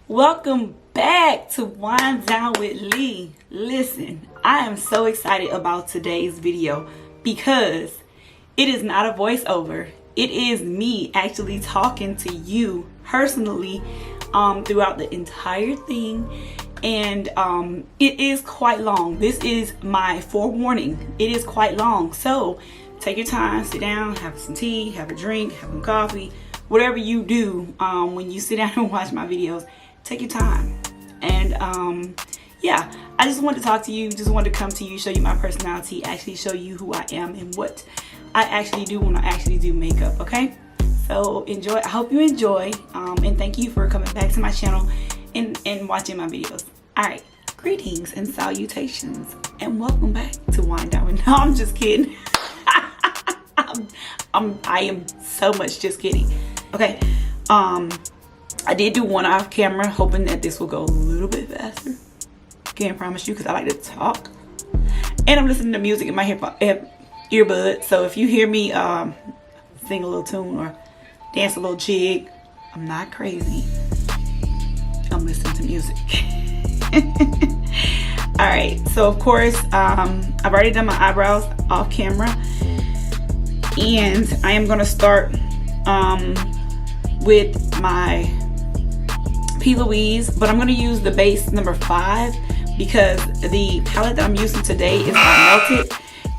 Welcome back to Wind Down with Lee. Listen, I am so excited about today's video because it is not a voiceover. It is me actually talking to you personally throughout the entire thing, and it is quite long. This is my forewarning. It is quite long, so take your time, sit down, have some tea, have a drink, have some coffee, whatever you do when you sit down and watch my videos. Take your time. And yeah, I just wanted to talk to you, just wanted to come to you, show you my personality, actually show you who I am and what I actually do when I actually do makeup. Okay, so enjoy. I hope you enjoy, and thank you for coming back to my channel and watching my videos. All right, greetings and salutations, and welcome back to Wind Down. No, I'm just kidding. I am so much just kidding. Okay, I did do one off camera, hoping that this will go a little bit faster. Can't promise you because I like to talk, and I'm listening to music in my earbud. So if you hear me sing a little tune or dance a little jig, I'm not crazy. I'm listening to music. All right. So of course, I've already done my eyebrows off camera, and I am gonna start with my Louise, but I'm going to use the base number 5 because the palette that I'm using today is by Melted,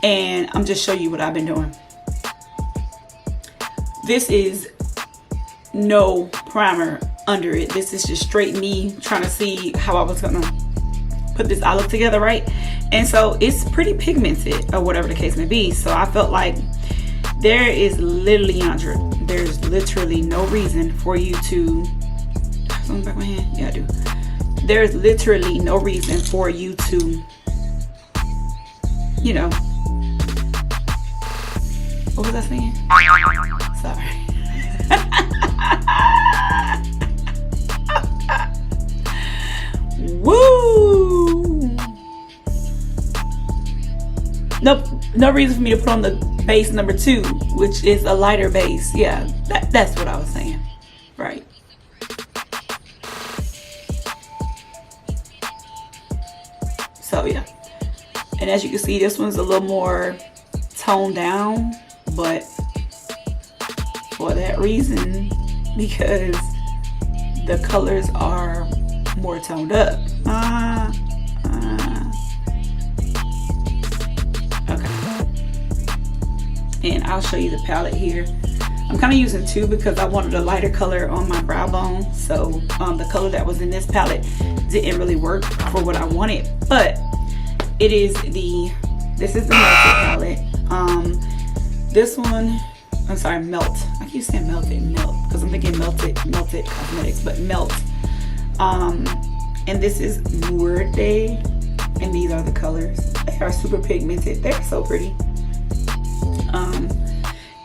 and I'm just show you what I've been doing. This is no primer under it. This is just straight me trying to see how I was going to put this eye look together, right? And so it's pretty pigmented or whatever the case may be. So I felt like there's literally no reason for you to on the back of my hand. Yeah, I do. There's literally no reason for you to, you know, what was I saying? Sorry. Woo! Nope, no reason for me to put on the base number 2, which is a lighter base. Yeah, that's what I was saying. Right. So yeah, and as you can see, this one's a little more toned down, but for that reason, because the colors are more toned up. Okay, and I'll show you the palette here. I'm kind of using 2 because I wanted a lighter color on my brow bone, so the color that was in this palette didn't really work for what I wanted, but it is this is the Melted palette. This one, I'm sorry, Melt. I keep saying melt because I'm thinking melted cosmetics, but Melt. And this is Muerte, and these are the colors. They are super pigmented. They're so pretty.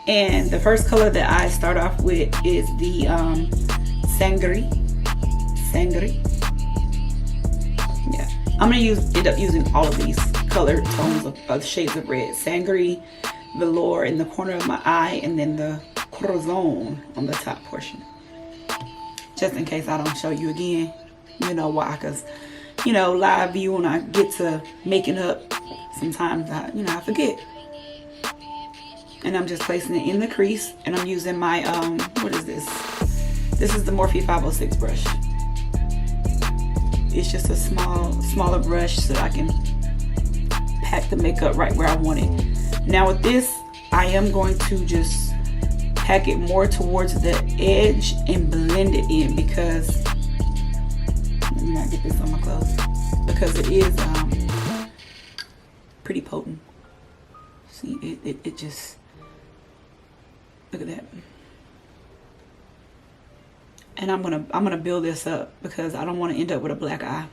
And the first color that I start off with is the Sangre. Yeah, I'm gonna end up using all of these color tones of shades of red. Sangre, Velour in the corner of my eye, and then the Corazon on the top portion. Just in case I don't show you again, you know why? Because you know, live view, when I get to making up, sometimes I forget. And I'm just placing it in the crease, and I'm using my what is this? This is the Morphe 506 brush. It's just a smaller brush so that I can pack the makeup right where I want it. Now with this, I am going to just pack it more towards the edge and blend it in, because let me not get this on my clothes, because it is pretty potent. See, it just, look at that. And I'm gonna build this up because I don't want to end up with a black eye.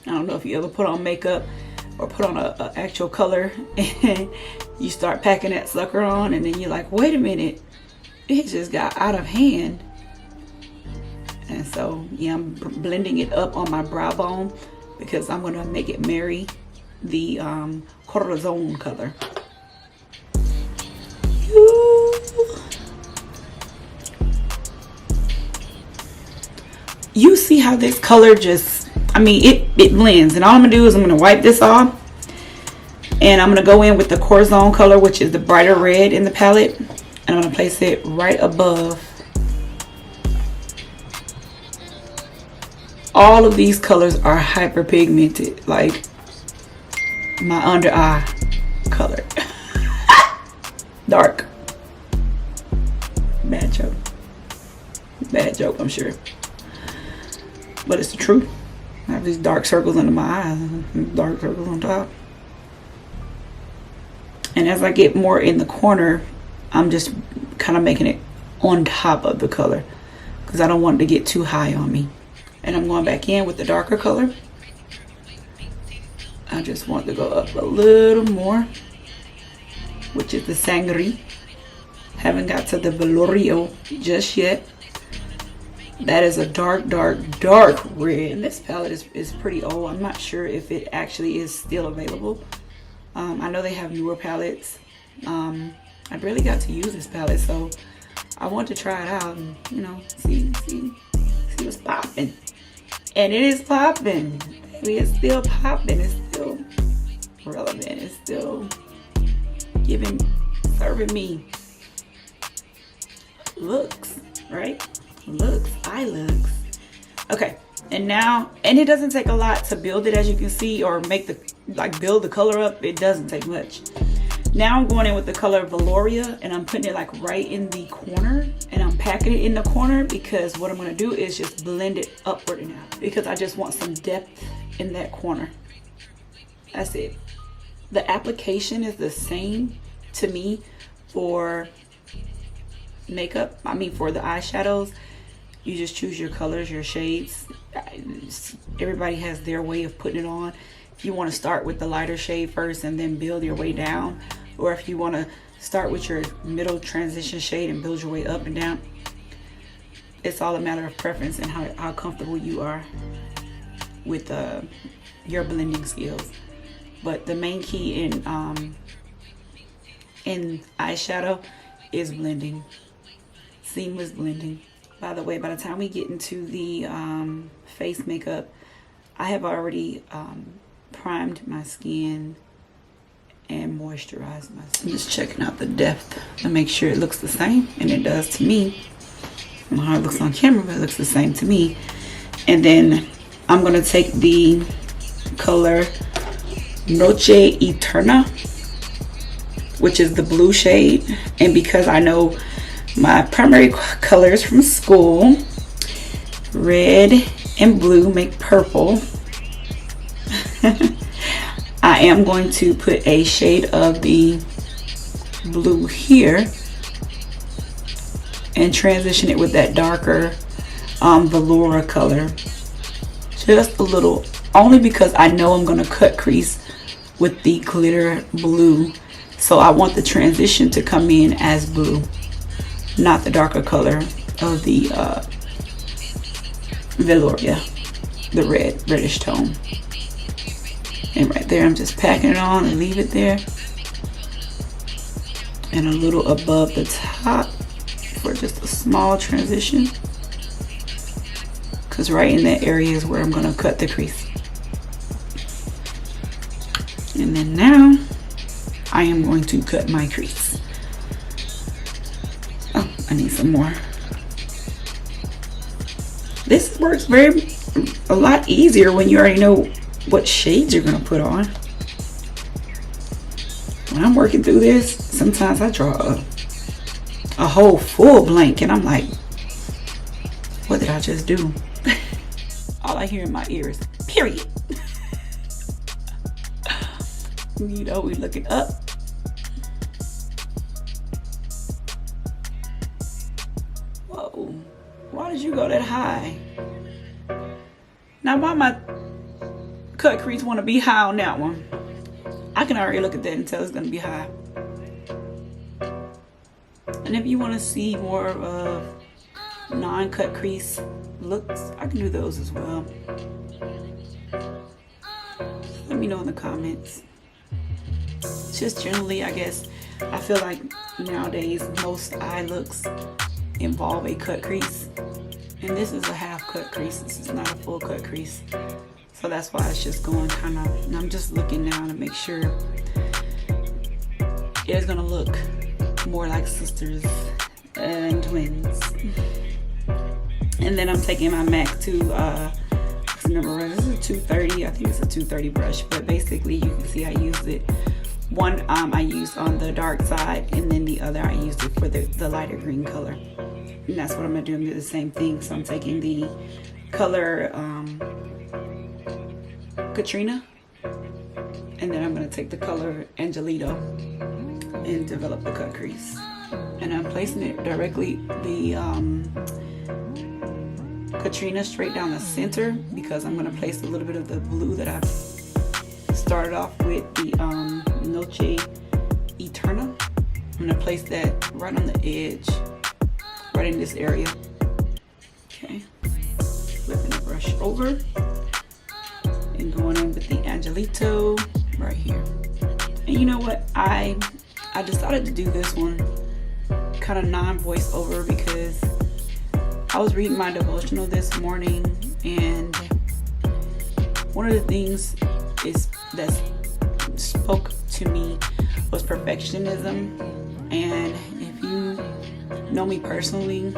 I don't know if you ever put on makeup or put on a actual color and you start packing that sucker on, and then you're like, wait a minute, it just got out of hand. And so yeah, I'm blending it up on my brow bone because I'm gonna make it marry the Corazon color. You see how this color just, I mean, it blends. And all I'm gonna do is I'm gonna wipe this off, and I'm gonna go in with the Corazon color, which is the brighter red in the palette, and I'm gonna place it right above all of these. Colors are hyper pigmented, like my under eye color. Dark. Bad joke. Bad joke, I'm sure. But it's the truth. I have these dark circles under my eyes and dark circles on top. And as I get more in the corner, I'm just kind of making it on top of the color because I don't want it to get too high on me. And I'm going back in with the darker color. I just want to go up a little more, which is the Sangre. Haven't got to the Velorio just yet. That is a dark red. And this palette is pretty old. I'm not sure if it actually is still available. I know they have newer palettes. I barely got to use this palette, so I want to try it out and, you know, see what's popping. And it is popping. Baby, it's still popping. It's still relevant. It's still serving me looks, right? Looks, eye looks. Okay, and now, and it doesn't take a lot to build it, as you can see, or make the, like, build the color up. It doesn't take much. Now I'm going in with the color Veloria, and I'm putting it like right in the corner, and I'm packing it in the corner because what I'm going to do is just blend it upward and out because I just want some depth in that corner. That's it. The application is the same to me for makeup. I mean, for the eyeshadows, you just choose your colors, your shades. Everybody has their way of putting it on. If you want to start with the lighter shade first and then build your way down, or if you want to start with your middle transition shade and build your way up and down, it's all a matter of preference and how comfortable you are with your blending skills. But the main key in eyeshadow is blending, seamless blending. By the way, by the time we get into the face makeup, I have already primed my skin and moisturized my skin. I'm just checking out the depth to make sure it looks the same, and it does to me. I don't know how it looks on camera, but it looks the same to me. And then I'm gonna take the color Noche Eterna, which is the blue shade, and because I know my primary colors from school, red and blue make purple, I am going to put a shade of the blue here and transition it with that darker Velour color, just a little, only because I know I'm going to cut crease with the glitter blue, so I want the transition to come in as blue, not the darker color of the Velouria, the reddish tone. And right there, I'm just packing it on and leave it there, and a little above the top for just a small transition, because right in that area is where I'm going to cut the crease. And then now I am going to cut my crease. Oh, I need some more. This works a lot easier when you already know what shades you're going to put on. When I'm working through this, sometimes I draw a whole full blank and I'm like, what did I just do? All I hear in my ears, period. You know, we looking up. Whoa, why did you go that high? Now why my cut crease want to be high on that one? I can already look at that and tell it's going to be high. And if you want to see more of non-cut crease looks, I can do those as well. Let me know in the comments. Just generally, I guess, I feel like nowadays most eye looks involve a cut crease. And this is a half cut crease. This is not a full cut crease. So that's why it's just going kind of, and I'm just looking now to make sure it's gonna look more like sisters and twins. And then I'm taking my M.A.C to, remember, this is a 230, I think it's a 230 brush, but basically you can see I used it. One I used on the dark side, and then the other I used it for the lighter green color. And that's what I'm gonna do. I'm gonna do the same thing. So I'm taking the color Katrina, and then I'm gonna take the color Angelito and develop the cut crease. And I'm placing it directly, the Katrina straight down the center, because I'm gonna place a little bit of the blue that I've started off with, the Noche Eterna. I'm gonna place that right on the edge, right in this area. Okay, flipping the brush over and going in with the Angelito right here. And you know what, I decided to do this one kind of non-voiceover because I was reading my devotional this morning, and one of the things that spoke to me was perfectionism. And if you know me personally,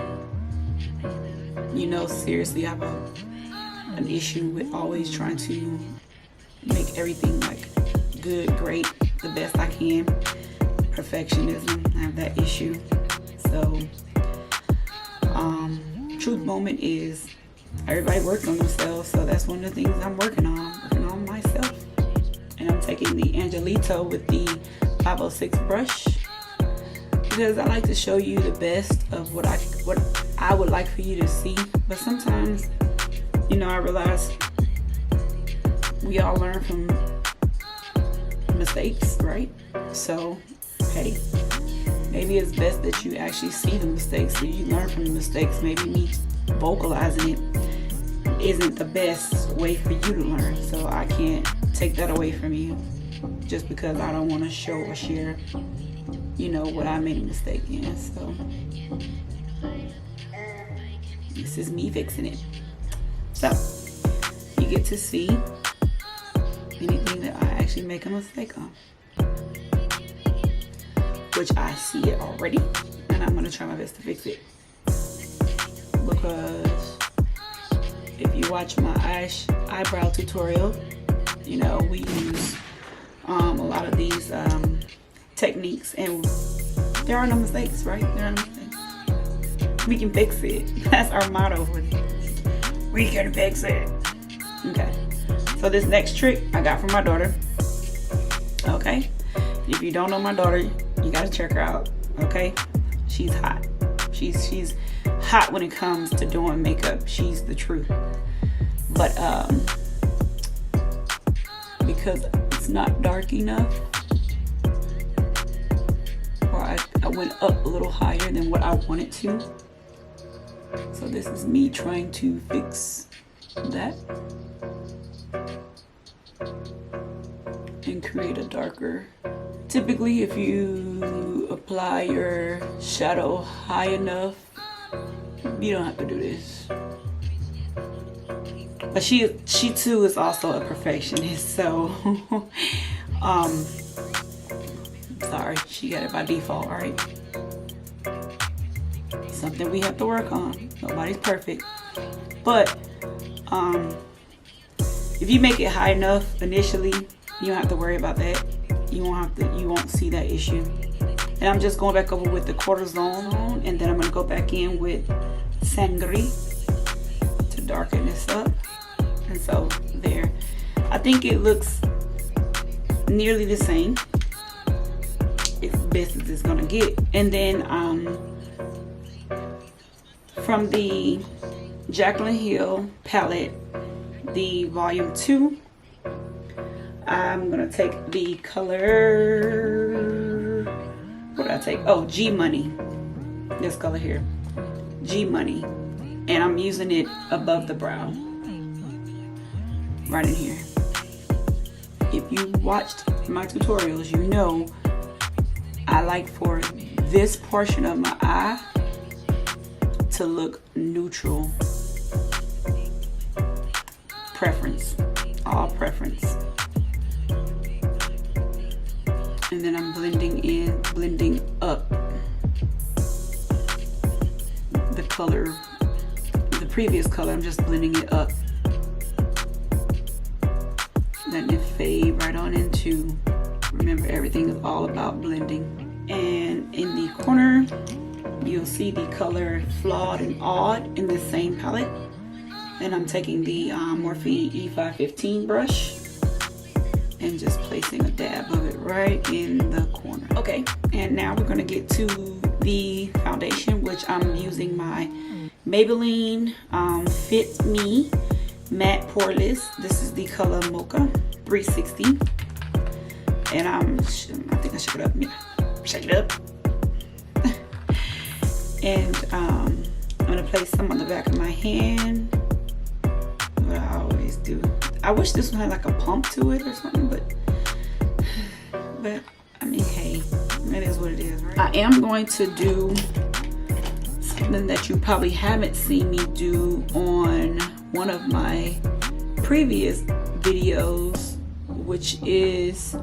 you know seriously I have an issue with always trying to make everything like good, great, the best I can. Perfectionism, I have that issue. So truth moment is everybody works on themselves, so that's one of the things I'm working on myself. And I'm taking the Angelito with the 506 brush because I like to show you the best of what I would like for you to see. But sometimes, you know, I realize we all learn from mistakes, right? So hey, maybe it's best that you actually see the mistakes so you learn from the mistakes. Maybe me vocalizing it isn't the best way for you to learn, so I can't take that away from you just because I don't want to show or share, you know, what I made a mistake in. So this is me fixing it. So you get to see anything that I actually make a mistake on, which I see it already, and I'm gonna try my best to fix it. Because if you watch my eyebrow tutorial, you know, we use a lot of these techniques, and there are no mistakes, right? There are no mistakes. We can fix it. That's our motto. We can fix it. Okay. So this next trick I got from my daughter. Okay. If you don't know my daughter, you gotta check her out. Okay. She's hot. She's hot when it comes to doing makeup. She's the truth. But because it's not dark enough, or I went up a little higher than what I wanted to. So this is me trying to fix that and create a darker. Typically, if you apply your shadow high enough, you don't have to do this. But she too is also a perfectionist, so sorry, she got it by default, right? Something we have to work on. Nobody's perfect. But if you make it high enough initially, you don't have to worry about that. You won't see that issue. And I'm just going back over with the cortisone, and then I'm gonna go back in with sangre to darken this up. And so there, I think it looks nearly the same. It's best as it's gonna get. And then from the Jaclyn Hill palette, the volume 2, I'm gonna take the color, what did I take? Oh, G Money, this color here, G Money, and I'm using it above the brow, right in here. If if you watched my tutorials, you know I like for this portion of my eye to look neutral. Preference, all preference. And then I'm blending up the color, the previous color. I'm just blending it up. Letting it fade right on into, remember, everything is all about blending. And in the corner, you'll see the color Flawed and Odd in the same palette. And I'm taking the Morphe E515 brush and just placing a dab of it right in the corner. Okay, and now we're gonna get to the foundation, which I'm using my Maybelline Fit Me Matte Poreless. This is the color Mocha 360. And I think I shook it up. Yeah, shake it up. And I'm gonna place some on the back of my hand. What I always do. I wish this one had like a pump to it or something, but I mean, hey, that is what it is, right? I am going to do something that you probably haven't seen me do on one of my previous videos, which is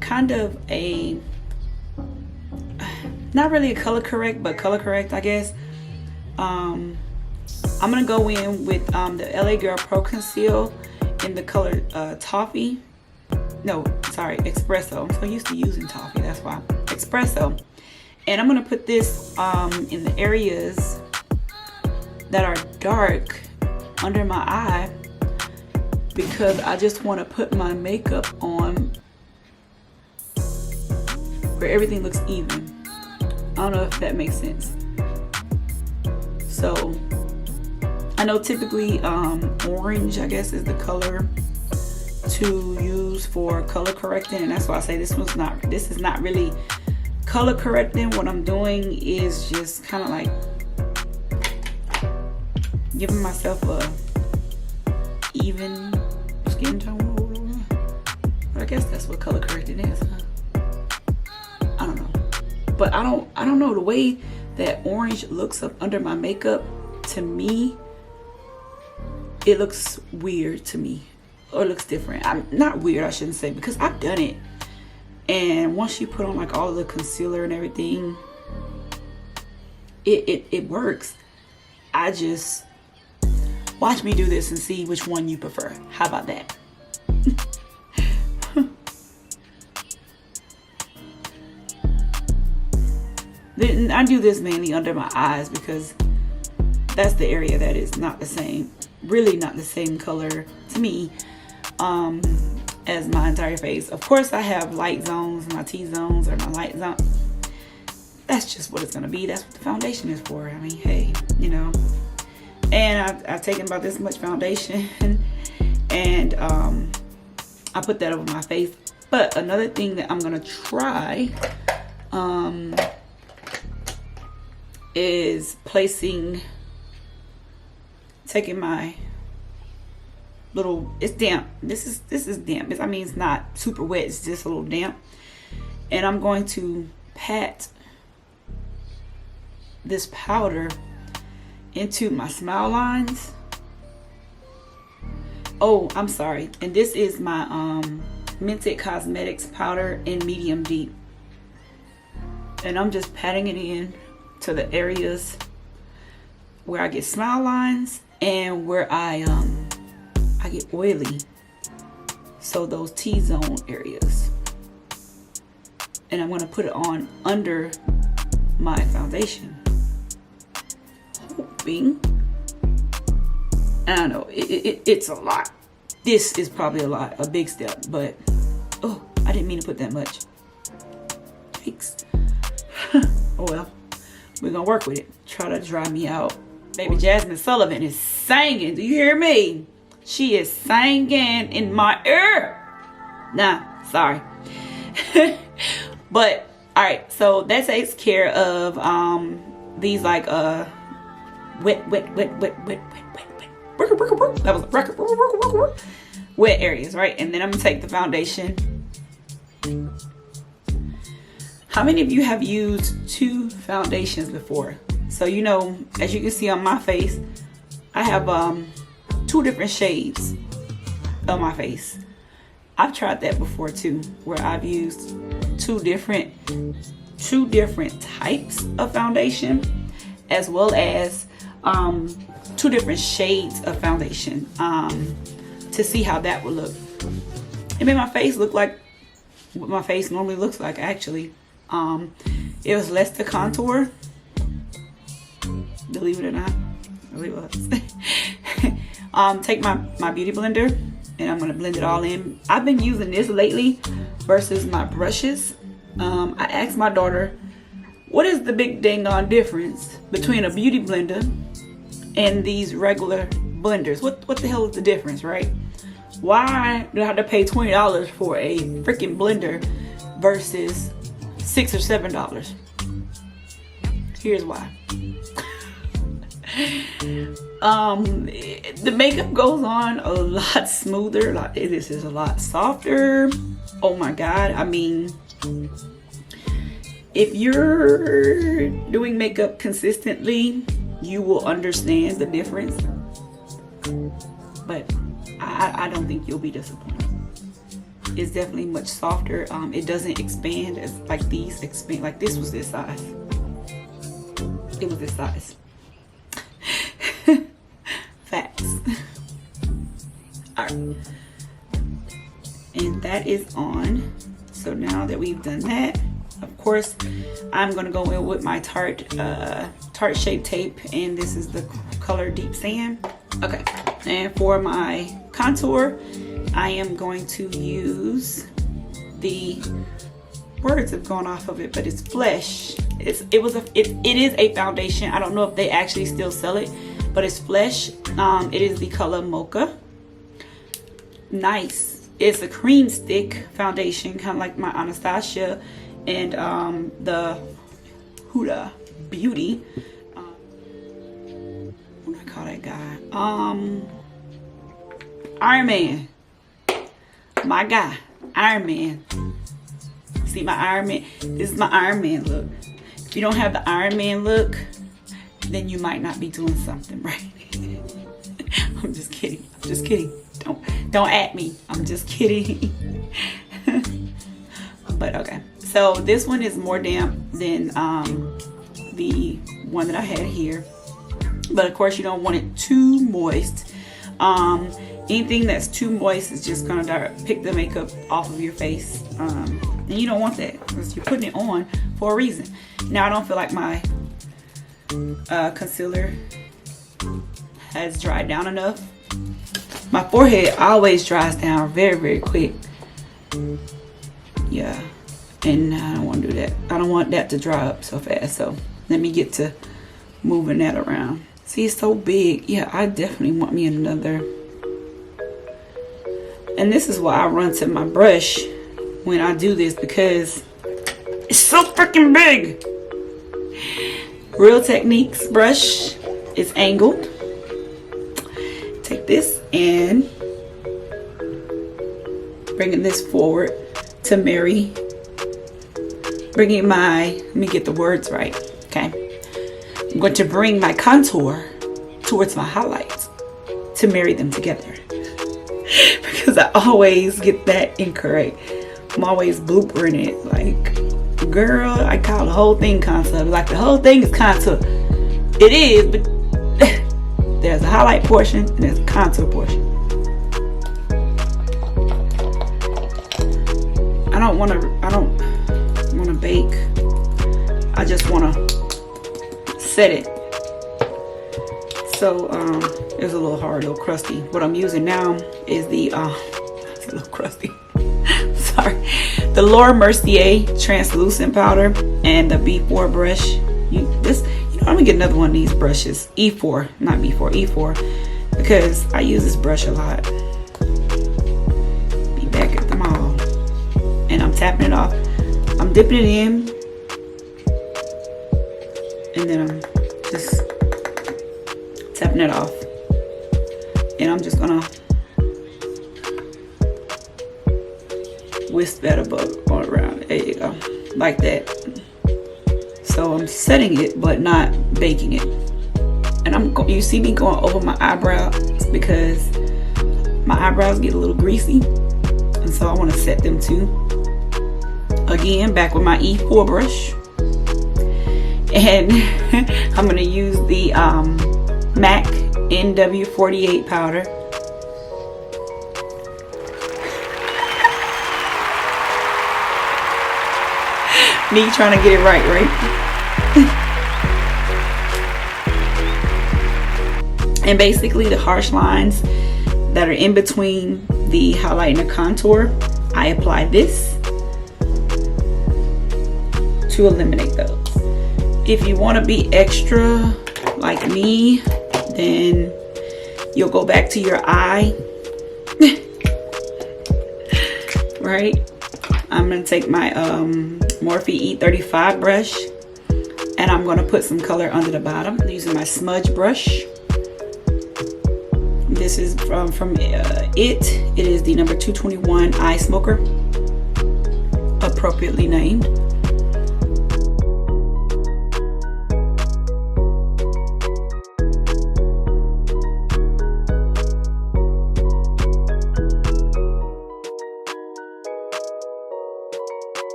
kind of a, not really a color correct, but color correct, I guess. I'm gonna go in with the LA Girl Pro Conceal in the color Toffee. No, sorry, Expresso. I'm so used to using Toffee, that's why. Expresso. And I'm gonna put this in the areas that are dark under my eye, because I just want to put my makeup on where everything looks even. I don't know if that makes sense. So I know typically orange, I guess, is the color to use for color correcting, and that's why I say this is not really color correcting. What I'm doing is just kind of like giving myself a even skin tone. But I guess that's what color correcting is, huh? I don't know. But I don't know, the way that orange looks up under my makeup, to me, it looks weird to me, or it looks different. I'm not weird, I shouldn't say, because I've done it. And once you put on like all the concealer and everything, it works. I just watch me do this and see which one you prefer. How about that? Then I do this mainly under my eyes, because that's the area that is not the same, really not the same color to me as my entire face. Of course, I have light zones, my T-zones or my light zone. That's just what it's gonna be. That's what the foundation is for. I mean, hey, you know. And I've taken about this much foundation and I put that over my face. But another thing that I'm gonna try is taking my little, it's damp. This is damp. I mean, it's not super wet. It's just a little damp. And I'm going to pat this powder into my smile lines. Oh, I'm sorry. And this is my Mented Cosmetics powder in medium deep. And I'm just patting it in to the areas where I get smile lines and where I get oily. So those T-zone areas. And I'm gonna put it on under my foundation. Hoping, I don't know, it's a lot. This is probably a big step, but oh, I didn't mean to put that much. Yikes. Oh well, we're gonna work with it. Try to dry me out. Baby Jasmine Sullivan is singing. Do you hear me? She is singing in my ear. Nah, sorry. But all right, so that takes care of these like wet. That was a record. wet areas, right? And then I'm gonna take the foundation. How many of you have used 2 foundations before? So, you know, as you can see on my face, I have 2 different shades on my face. I've tried that before too, where I've used two different types of foundation, as well as 2 different shades of foundation, to see how that would look. It made my face look like what my face normally looks like, actually. It was less to contour, believe it or not. It really was. Take my beauty blender, and I'm gonna blend it all in. I've been using this lately versus my brushes. I asked my daughter, what is the big dang on difference between a beauty blender and these regular blenders? What the hell is the difference, right? Why do I have to pay $20 for a freaking blender versus $6 or $7? Here's why. The makeup goes on a lot smoother. Like, this is a lot softer. Oh my god. I mean, if you're doing makeup consistently, you will understand the difference. But I don't think you'll be disappointed. It's definitely much softer. It doesn't expand as like these expand. Like this was this size. It was this size. Facts. All right, and that is on. So now that we've done that, of course, I'm gonna go in with my Tarte Shape Tape, and this is the color Deep Sand. Okay, and for my contour, I am going to use the words have gone off of it, but it's Flesh. It is a foundation. I don't know if they actually still sell it, but it's Flesh. It is the color Mocha. Nice. It's a cream stick foundation, kind of like my Anastasia and the Huda Beauty. What do I call that guy? Iron Man. My guy, Iron Man. See my Iron Man? This is my Iron Man look. If you don't have the Iron Man look, then you might not be doing something right. I'm just kidding. I'm just kidding. Don't at me. I'm just kidding. But okay. So this one is more damp than the one that I had here. But of course you don't want it too moist. Anything that's too moist is just gonna pick the makeup off of your face. And you don't want that because you're putting it on for a reason. Now I don't feel like my concealer has dried down enough. My forehead always dries down very, very quick. Yeah, and I don't want to do that. I don't want that to dry up so fast. So let me get to moving that around. See, it's so big. Yeah, I definitely want me another. And this is why I run to my brush when I do this, because it's so freaking big. Real Techniques brush. It's angled. Take this and bringing this forward to marry. Bringing my, let me get the words right. Okay. I'm going to bring my contour towards my highlights to marry them together. Because I always get that incorrect. I'm always bloopering it. Like, girl, I call the whole thing contour. Like, the whole thing is contour. It is, but there's a highlight portion and there's a contour portion. I don't want to bake. I just want to set it. So it's a little hard, a little crusty. What I'm using now is the it's a little crusty. Sorry, the Laura Mercier translucent powder and the B4 brush. You know, I'm gonna get another one of these brushes, E4, not B4, E4, because I use this brush a lot. Be back at the mall, and I'm tapping it off. I'm dipping it in, and then I'm just tapping it off, and I'm just gonna whisk that above all around. There you go, like that. So I'm setting it but not baking it. And you see me going over my eyebrows because my eyebrows get a little greasy, and so I want to set them too. Again, back with my E4 brush, and I'm going to use the M.A.C NW48 powder. Me trying to get it right? And basically the harsh lines that are in between the highlight and the contour, I apply this to eliminate those. If you want to be extra like me, then you'll go back to your eye. Right? I'm going to take my Morphe E35 brush, and I'm going to put some color under the bottom using my smudge brush. This is from it. It is the number 221 Eye Smoker, appropriately named.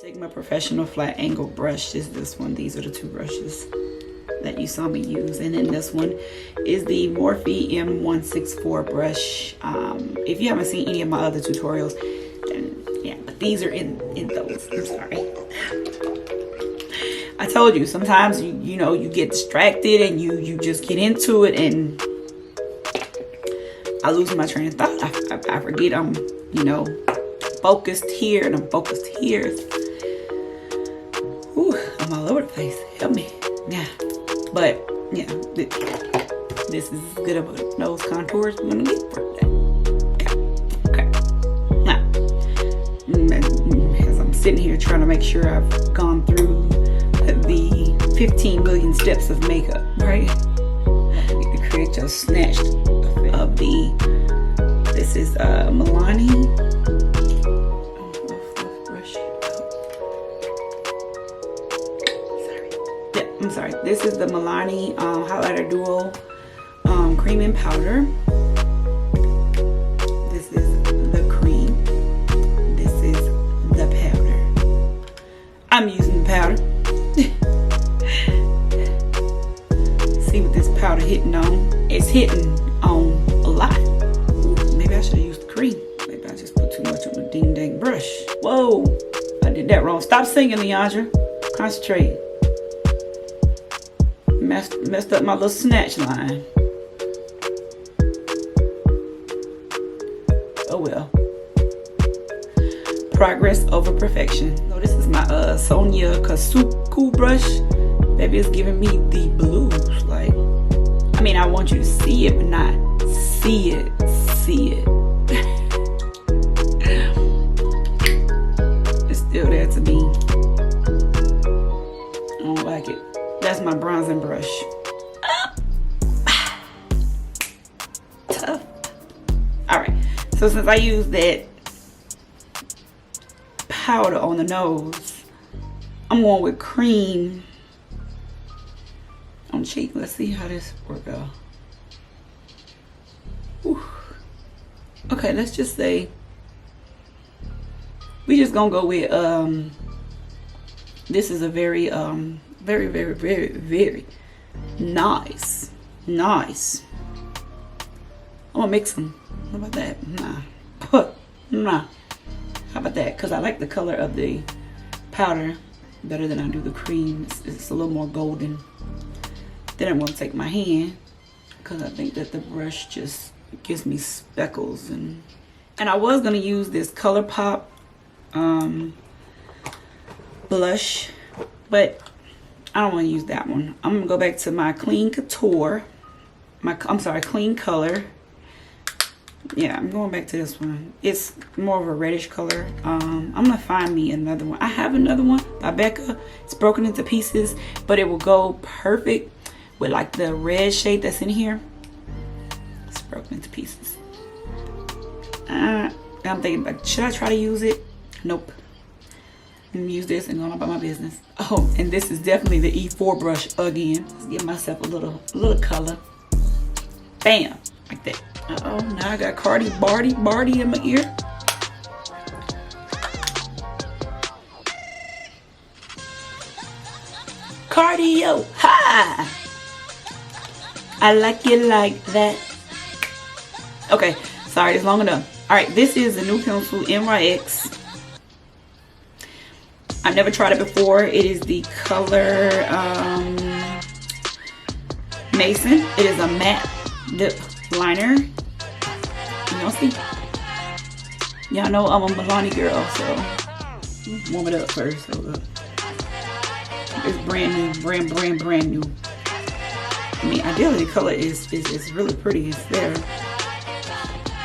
Sigma Professional Flat Angle brush is this one. These are the two brushes that you saw me use. And then this one is the Morphe M164 brush. If you haven't seen any of my other tutorials, then yeah, but these are in those. I'm sorry. I told you, sometimes you know, you get distracted and you just get into it, and I lose my train of thought. I forget I'm, you know, focused here and I'm focused here. Ooh, I'm all over the place. Help me. Yeah. But yeah, this is as good of a nose contour as we're gonna get for today. Okay. Now, as I'm sitting here trying to make sure I've gone through the 15 million steps of makeup, right? To create your snatched of the. This is Milani. I'm sorry. This is the Milani highlighter duo cream and powder. This is the cream. This is the powder. I'm using the powder. See what this powder hitting on? It's hitting on a lot. Ooh, maybe I should have used the cream. Maybe I just put too much on the ding dang brush. Whoa, I did that wrong. Stop singing, Leandra. Concentrate. Messed up my little snatch line. Oh well. Progress over perfection. So this is my Sonia Kasuku brush. Baby, it's giving me the blues. Like, I mean, I want you to see it, but not see it. See it. It's still there to me. I don't like it. That's my bronzing brush. Tough. Alright, so since I used that powder on the nose, I'm going with cream on cheek. Let's see how this works out. Whew. Okay, let's just say we just gonna go with This is a very very, very, very, very nice. I'm gonna mix them. How about that? Nah. How about that? Because I like the color of the powder better than I do the cream. It's a little more golden. Then I'm gonna take my hand because I think that the brush just gives me speckles. And I was gonna use this ColourPop blush, but I don't want to use that one. I'm gonna go back to my Clean Couture. Clean Color. Yeah, I'm going back to this one. It's more of a reddish color. I'm gonna find me another one. I have another one by Becca. It's broken into pieces, but it will go perfect with like the red shade that's in here. It's broken into pieces. I'm thinking, like, should I try to use it? Nope. I'm gonna use this and go on about my business. Oh, and this is definitely the E4 brush again. Let's give myself a little color. Bam, like that. Uh-oh, now I got Barty in my ear. Cardio, ha! I like it like that. Okay, sorry, it's long enough. All right, this is the new pencil, NYX. I've never tried it before. It is the color Mason. It is a matte lip liner. Y'all see? Y'all know I'm a Milani girl, so warm it up first. Hold up. It's brand new, brand new. I mean, ideally the color is really pretty. It's there.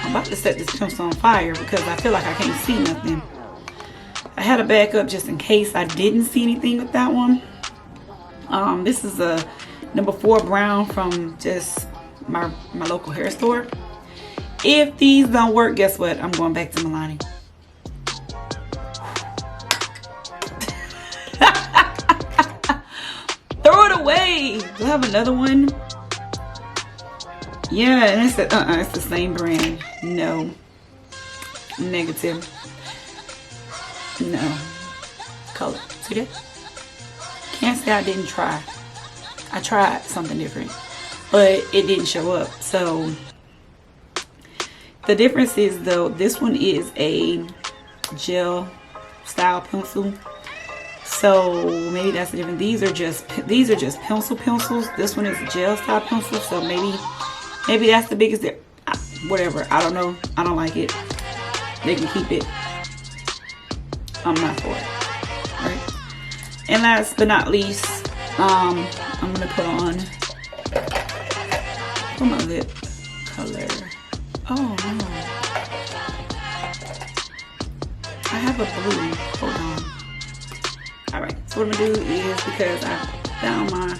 I'm about to set this pencil on fire because I feel like I can't see nothing. I had a backup just in case I didn't see anything with that one. This is a number 4 brown from just my local hair store. If these don't work, guess what? I'm going back to Milani. Throw it away. Do I have another one? Yeah, and it's the same brand. No. Negative. No. Color. See that? Can't say I didn't try. I tried something different, but it didn't show up. So the difference is, though, this one is a gel style pencil. So maybe that's the difference. These are just pencils. This one is a gel style pencil. So maybe that's the biggest difference. Whatever. I don't know. I don't like it. They can keep it. I'm not for it. Alright. And last but not least, I'm gonna put on my lip color. Oh no. I have a blue. Hold on. Alright, so what I'm gonna do is, because I found my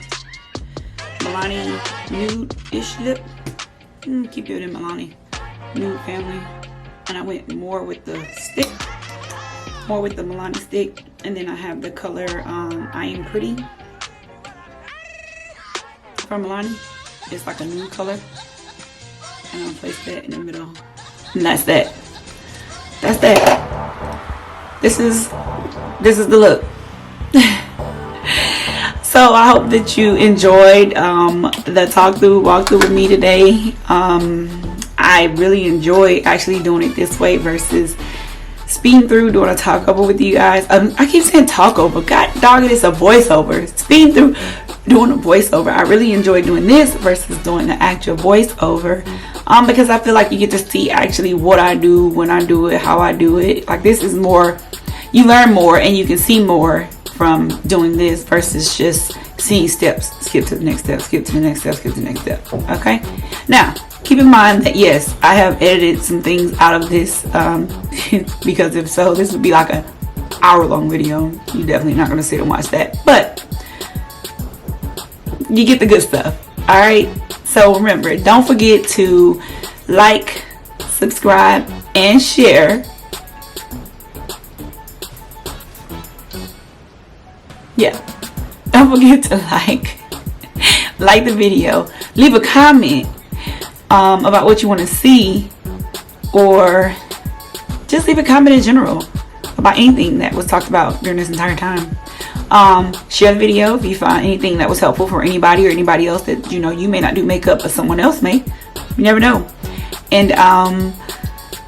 Milani nude-ish lip. Keep doing it in Milani nude family. And I went more with the stick. More with the Milani stick, and then I have the color I Am Pretty from Milani. It's like a nude color, and I'll place that in the middle, and that's that. That's that. This is the look. So I hope that you enjoyed the walkthrough with me today. I really enjoy actually doing it this way versus speeding through doing a talk over with you guys. I keep saying talk over. God dog it, it's a voiceover. Speeding through doing a voiceover. I really enjoy doing this versus doing the actual voiceover. Because I feel like you get to see actually what I do, when I do it, how I do it. Like, this is more, you learn more and you can see more from doing this versus just seeing steps. Skip to the next step, skip to the next step, skip to the next step. Okay? Now, keep in mind that yes, I have edited some things out of this because if so, this would be like an hour-long video. You're definitely not going to sit and watch that, but you get the good stuff. All right. So remember, don't forget to like, subscribe, and share. Yeah. Don't forget to like the video, leave a comment about what you want to see, or just leave a comment in general about anything that was talked about during this entire time. Share the video if you find anything that was helpful for anybody or anybody else that you know you may not do makeup, but someone else may. You never know. And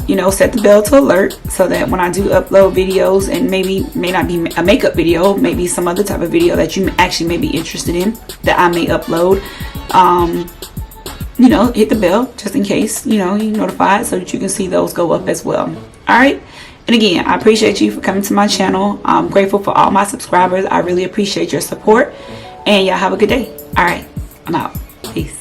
you know, set the bell to alert so that when I do upload videos, and maybe may not be a makeup video, maybe some other type of video that you actually may be interested in that I may upload, you know, hit the bell just in case, you know, you're notified so that you can see those go up as well. All right. And again, I appreciate you for coming to my channel. I'm grateful for all my subscribers. I really appreciate your support, and y'all have a good day. All right, I'm out. Peace.